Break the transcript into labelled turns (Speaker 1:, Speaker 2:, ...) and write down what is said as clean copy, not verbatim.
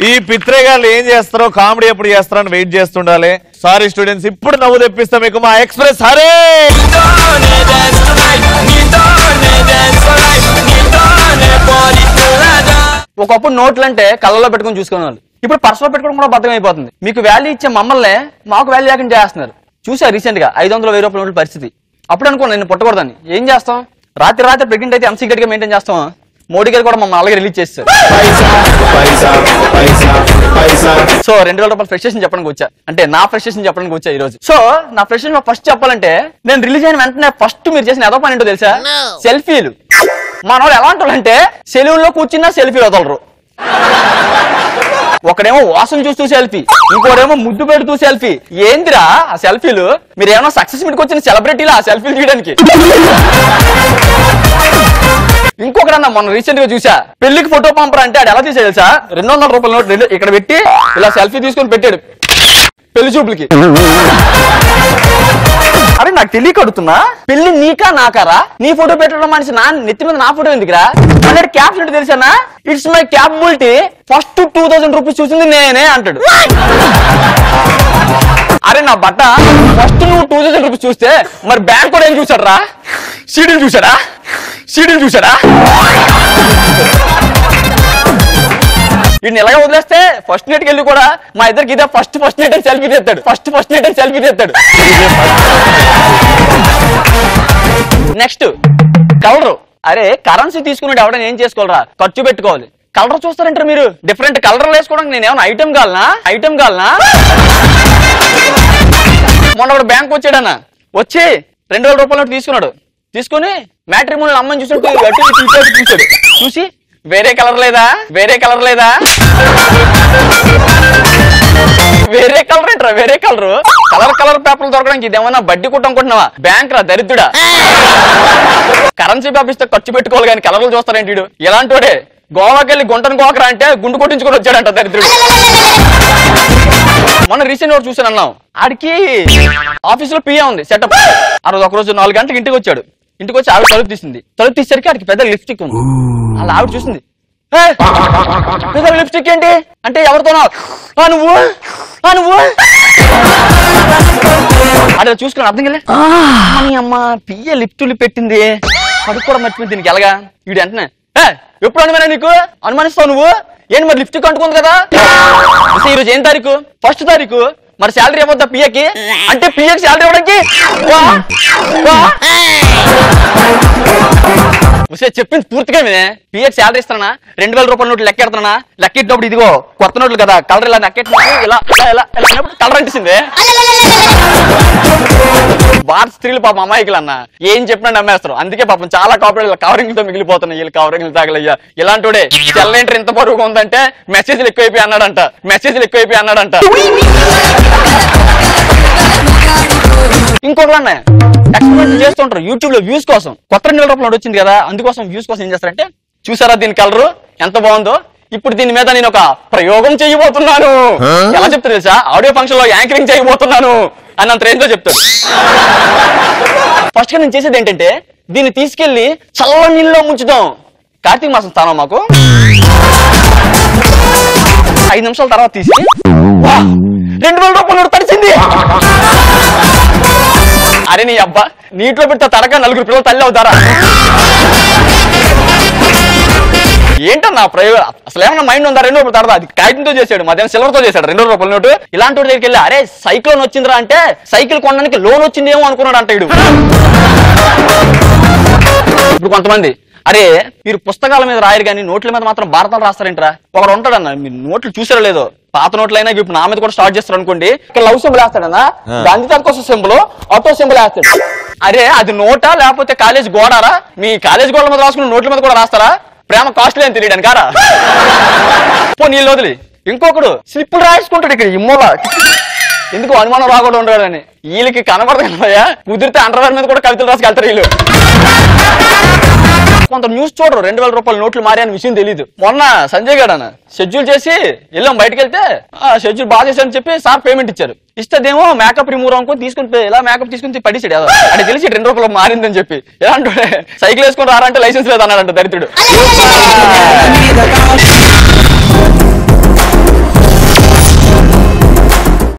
Speaker 1: ఈ పిత్రేగాళ్ళు ఏం చేస్తారో కామెడీ ఎప్పుడు చేస్తారో అని వెయిట్ చేస్తుండాలి. సారీ స్టూడెంట్స్, ఇప్పుడు నవ్వు తెప్పిస్తాం మీకు మా ఎక్స్ప్రెస్. హరే
Speaker 2: ఒకప్పుడు నోట్లు అంటే కళ్ళలో పెట్టుకుని చూసుకునేవాళ్ళు, ఇప్పుడు పర్సులో పెట్టుకోవడం కూడా బద్దం అయిపోతుంది. మీకు వాల్యూ ఇచ్చే మమ్మల్ని మాకు వాల్యూ లేకుండా చేస్తున్నారు. చూసా రీసెంట్ గా 500-1000 రూపాయల నోట్ల పరిస్థితి. అప్పుడు అనుకో నేను పుట్టకూడదని. ఏం చేస్తాం, రాత్రి ప్రెగ్నెంట్ అయితే ఎంత సీక్రెట్ గా మెయింటైన్ చేస్తాం. మోడీ గారు కూడా మమ్మల్ని అలాగే రిలీజ్ చేస్తారు. సో 2000 రూపాయల ఫ్రస్ట్రేషన్ చెప్పడానికి వచ్చా, అంటే నా ఫ్రస్ట్రేషన్ చెప్పడానికి వచ్చా ఈ రోజు. సో నా ఫ్రస్ట్రేషన్ ఫస్ట్ చెప్పాలంటే, నేను రిలీజ్ అయిన వెంటనే ఫస్ట్ మీరు చేసిన ఏదో పని ఏంటో తెలుసా? సెల్ఫీలు. మన వాళ్ళు ఎలా ఉంటారంటే సెలూన్ లో కూర్చున్నా సెల్ఫీలు వదలరు. ఒకడేమో వాసన చూస్తూ సెల్ఫీ, ఇంకోడేమో ముద్దు పెడుతూ సెల్ఫీ. ఏందిరా ఆ సెల్ఫీలు? మీరు ఏమన్నా సక్సెస్ మీట్కి వచ్చిన సెలబ్రిటీలా ఆ సెల్ఫీలు తీయడానికి? ఇంకొకడన్నా మొన్న రీసెంట్ గా చూసా, పెళ్లికి ఫోటో పంపరా అంటే అది ఎలా తీసాడు తెలుసా? 200 రూపాయల నోట్ ఇక్కడ పెట్టి ఇలా సెల్ఫీ తీసుకొని పెట్టాడు పెళ్లి చూపులకి. అరే నాకు తెలియక అడుగుతున్నా, పెళ్లి నీకా నాకారా? నీ ఫోటో పెట్టడం మనిషి నా నెత్తి మీద నా ఫోటో ఎందుకురా? అంటే క్యాప్షన్ తెలుసానా? It's my capability, first 2000 rupees చూసింది నేనే అంటాడు. అరే నా బట్ట, ఫస్ట్ నువ్వు 2000 రూపీస్ చూస్తే మరి బ్యాంక్ కూడా ఏం చూసాడు రా? సీడీలు చూసాడా? వీడిని ఎలాగ వదిలేస్తే ఫస్ట్ నైట్కి వెళ్ళి కూడా మా ఇద్దరికి ఇదే ఫస్ట్ నైట్ అని సెల్ఫీ తెస్తాడు. Next colour. అరే కరెన్సీ తీసుకున్నాడు ఎవడని ఏం చేసుకోవాలరా? ఖర్చు పెట్టుకోవాలి. కలర్ చూస్తారంటారు మీరు? డిఫరెంట్ కలర్లు వేసుకోవడానికి నేను ఏమన్నా ఐటమ్ కావాలనా? మొన్న ఒకడు బ్యాంక్ వచ్చాడన్న, వచ్చి 2000 రూపాయల నోటు తీసుకున్నాడు. తీసుకుని మ్యాట్రిమోనియల్ అమ్మని చూసాడు. చూసి వేరే కలర్ లేదా? వేరే కలర్ ఏంట్రా? వేరే కలర్ పేపర్లు దొరకడానికి ఇదేమన్నా బడ్డీ కుట్టనుకుంటున్నావా? బ్యాంక్ రా దరిద్రుడా. కరెన్సీ పేపర్ ఇస్తే ఖర్చు పెట్టుకోవాలి కానీ కలర్లు చూస్తారేంటి? ఇలాంటి వాడే గోవాకి వెళ్ళి గుంటను గోకరా అంటే గుండు కొట్టించుకొని వచ్చాడంట దరిద్రుడు. మొన్న రీసెంట్ ఒకటి చూసాను అన్నాం, ఆడికి ఆఫీస్ లో పిఏ ఉంది సెటప్. ఆ రోజు ఒకరోజు 4 గంటలకు ఇంటికి వచ్చాడు. ఇంటికి వచ్చి ఆవిడ తలుపు తీసేసరికి ఆడికి పెద్ద లిప్స్టిక్ ఉంది. అలా ఆవిడ చూసింది, పెద్ద లిప్స్టిక్ ఏంటి అంటే ఎవరితోనో నువ్వు అదే చూసుకుని అర్థం కదా. అమ్మ పియ్య లిప్టులు పెట్టింది, కడుపు కూడా మర్చిపోయింది దీనికి ఎలాగా. వీడు వెంటనే ఎప్పుడు అనుమానం నీకు? అనుమానిస్తావు నువ్వు? ఏంటి మరి లిప్స్టిక్ అంటుకుంది కదా. ఈరోజు ఏం తారీఖు? 1వ తారీఖు. మరి శాలరీ ఏమవుతా పిఏకి? అంటే పిఏకి శాలరీ ఇవ్వడానికి చెప్పింది పూర్తిగా పిఏకి శాలరీ ఇస్తానా? 2000 రూపాయల నోట్లు లెక్కెడుతున్నా. లెక్కెట్టినప్పుడు ఇదిగో కొత్త నోట్లు కదా, కలర్ ఇలా లెక్కెట్టినప్పుడు ఇలా కలర్ అంటిసింది. భారత స్త్రీలు పాపం అమాయకులు అన్న, ఏం చెప్పినా నమ్మేస్తారు. అందుకే పాపం చాలా కవరింగ్లతో మిగిలిపోతున్నాయి. వీళ్ళు కవరింగ్లు తాగలయ్యా. ఇలాంటి సెల్లెంటర్ ఇంత బరువుగా ఉందంటే మెసేజ్లు ఎక్కువైపోయి అన్నాడంట. ఇంకొకటి ఎక్స్పెరిమెంట్ చేస్తుంటారు యూట్యూబ్ లో వ్యూస్ కోసం. కొత్త 2000 రూపాయలు వచ్చింది కదా, అందుకోసం వ్యూస్ కోసం ఏం చేస్తారంటే, చూసారా దీని కలరు ఎంత బాగుందో, ఇప్పుడు దీని మీద నేను ఒక ప్రయోగం చేయబోతున్నాను. ఎలా చెప్తారు తెలుసా? ఆడియో ఫంక్షన్ లో యాంకరింగ్ చేయబోతున్నాను అని అంత రేంజ్ లో చెప్తాడు. ఫస్ట్ గా నేను చేసేది ఏంటంటే, దీన్ని తీసుకెళ్లి చల్ల నీళ్ళలో ముంచుదాం. కార్తీక మాసం స్థానం మాకు 5 నిమిషాల తర్వాత తీసి 2000 రూపాయలు తడిచింది. అరే నీ అబ్బా, నీటిలో పెడితే తడక 4 పిల్లలు తల్లి అవుతారా? ఏంటన్నా ప్రయోగం? అసలు ఏమన్నా మైండ్ ఉందా? 2 రూపాయలు తడదా? అది కాగితంతో చేశాడు, మధ్యాహ్నం సిల్వర్ తో చేశాడు 2000 రూపాయల నోటు. ఇలాంటి వాడి దగ్గరికి వెళ్ళి, అరే సైక్లోన్ వచ్చిందిరా అంటే సైకిల్ కొనడానికి లోన్ వచ్చిందేమో అనుకున్నాడు అంట ఇడు. ఇప్పుడు కొంతమంది, అరే మీరు పుస్తకాల మీద రాయరు కానీ నోట్ల మీద మాత్రం భారతాలు రాస్తారేంట్రా? ఒకడు ఉంటాడన్న, మీరు నోట్లు చూసారో లేదో, పాత నోట్లైనా ఇప్పుడు నా మీద కూడా స్టార్ట్ చేస్తారు అనుకోండి. ఇక్కడ లవ్ సింబల్ వేస్తాడన్నా, గాంధీ తాత కోసం సింబల్, ఆటో సింబల్ వేస్తాడు. అరే అది నోటా లేకపోతే కాలేజ్ గోడారా? మీ కాలేజ్ గోడల మీద రాసుకున్న నోట్ల మీద కూడా రాస్తారా? ప్రేమ కాస్ట్లీ అని తెలియడానికి కారా? పో నీళ్ళు వదిలి. ఇంకొకడు స్లిప్పులు రాసుకుంటాడు ఇక్కడ ఇమ్మోల, ఎందుకు అనుమానం రాకుండా ఉంటాడని. వీళ్ళకి కనబడతాయా? కుదిరితే అండర్వేర్ మీద కూడా కవితలు రాసుకెళ్తారు వీళ్ళు. కొంత న్యూస్ చూడరు, 2000 రూపాయల నోట్లు మారే అని విషయం తెలియదు. మొన్న సంజయ్ గారు అన్న షెడ్యూల్ చేసి వెళ్ళాం, బయటకు వెళ్తే షెడ్యూల్ బాగా చేశారని చెప్పి సార్ పేమెంట్ ఇచ్చారు. ఇస్తేదేమో మేకప్ రిమూవ్ అనుకో తీసుకుని ఇలా మేకప్ తీసుకుని పడిచాడు. అది తెలిసి 2 రూపాయలు మారిందని చెప్పి. ఎలా అంటే సైకిల్ వేసుకుని రారంటే లైసెన్స్ లేదు అన్నాడంట దరిద్రుడు.